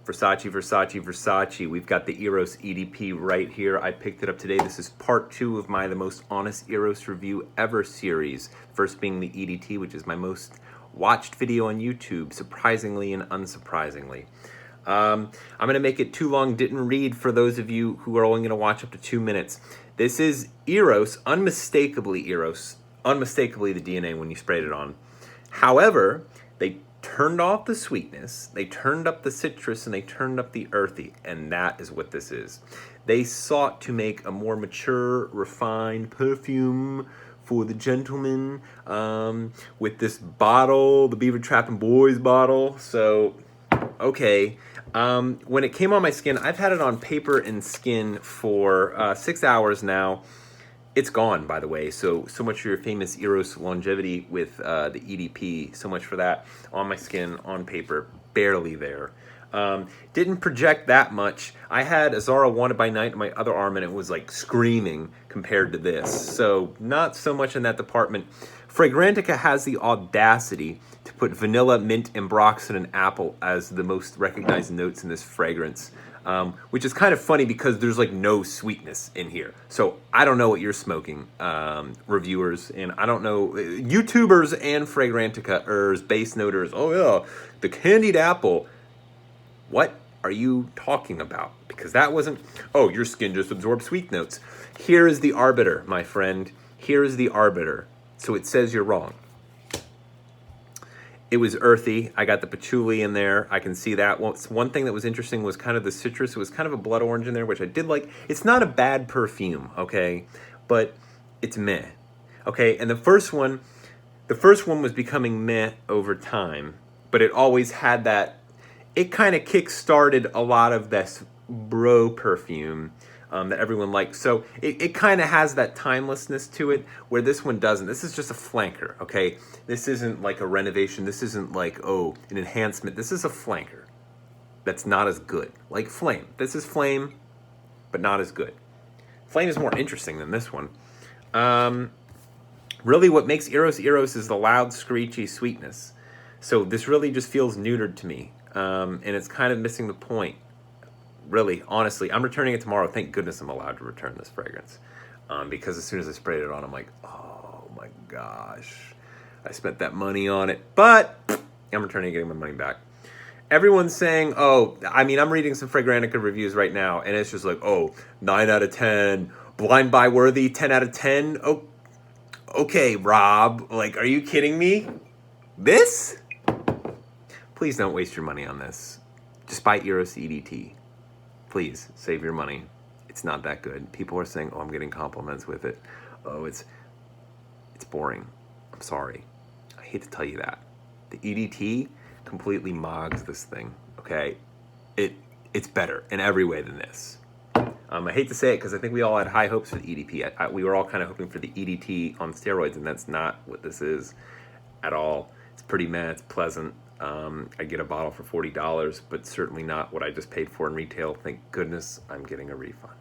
Versace, Versace, Versace. We've got the Eros EDP right here. I picked it up today. This is part 2 of the most honest Eros review ever series. First being the EDT, which is my most watched video on YouTube, surprisingly and unsurprisingly. I'm going to make it too long, didn't read for those of you who are only going to watch up to 2 minutes. This is Eros, unmistakably the DNA when you sprayed it on. However, they turned off the sweetness, they turned up the citrus, and they turned up the earthy, and that is what this is. They sought to make a more mature, refined perfume for the gentleman with this bottle, the Beaver Trappin' Boys bottle. So, okay. When it came on my skin, I've had it on paper and skin for 6 hours now. It's gone, by the way, so much for your famous Eros longevity with the EDP. So much for that on my skin, on paper, barely there. Didn't project that much. I had a Zara Wanted by Night in my other arm, and it was like screaming compared to this. So not so much in that department. Fragrantica has the audacity to put vanilla, mint, ambroxan, and apple as the most recognized notes in this fragrance. Which is kind of funny because there's like no sweetness in here. So I don't know what you're smoking, reviewers, and I don't know, YouTubers and Fragrantica-ers, base noters, oh yeah, the candied apple. What are you talking about? Because that wasn't, oh, your skin just absorbed sweet notes. Here is the arbiter, my friend. Here is the arbiter. So it says you're wrong. It was earthy. I got the patchouli in there. I can see that. One thing that was interesting was kind of the citrus. It was kind of a blood orange in there, which I did like. It's not a bad perfume, okay? But it's meh, okay? And the first one was becoming meh over time, but it always had that, it kind of kick-started a lot of this bro perfume that everyone likes. So it kind of has that timelessness to it, where this one doesn't. This is just a flanker, okay? This isn't like a renovation. This isn't like, oh, an enhancement. This is a flanker that's not as good. Like Flame. This is Flame, but not as good. Flame is more interesting than this one. Really what makes Eros Eros is the loud, screechy sweetness. So this really just feels neutered to me, and it's kind of missing the point. Really, honestly, I'm returning it tomorrow. Thank goodness I'm allowed to return this fragrance. Because as soon as I sprayed it on, I'm like, oh my gosh. I spent that money on it. But I'm returning and getting my money back. Everyone's saying, oh, I mean, I'm reading some Fragrantica reviews right now, and it's just like, oh, 9 out of 10. Blind buy worthy, 10 out of 10. Oh, okay, Rob. Like, are you kidding me? This? Please don't waste your money on this. Just buy Eros EDT. Please, save your money. It's not that good. People are saying, oh, I'm getting compliments with it. Oh, it's boring. I'm sorry. I hate to tell you that. The EDT completely mogs this thing, okay? It's better in every way than this. I hate to say it because I think we all had high hopes for the EDP. We were all kind of hoping for the EDT on steroids, and that's not what this is at all. It's pretty meh. It's pleasant. I get a bottle for $40, but certainly not what I just paid for in retail. Thank goodness I'm getting a refund.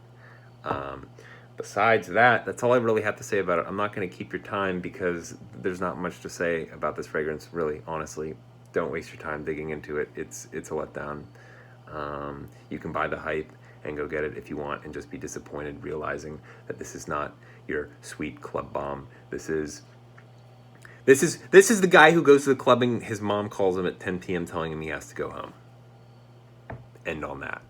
Besides that, that's all I really have to say about it. I'm not going to keep your time because there's not much to say about this fragrance, really, honestly. Don't waste your time digging into it. It's a letdown. You can buy the hype and go get it if you want and just be disappointed realizing that this is not your sweet club bomb. This is the guy who goes to the clubbing. His mom calls him at 10 p.m. telling him he has to go home. End on that.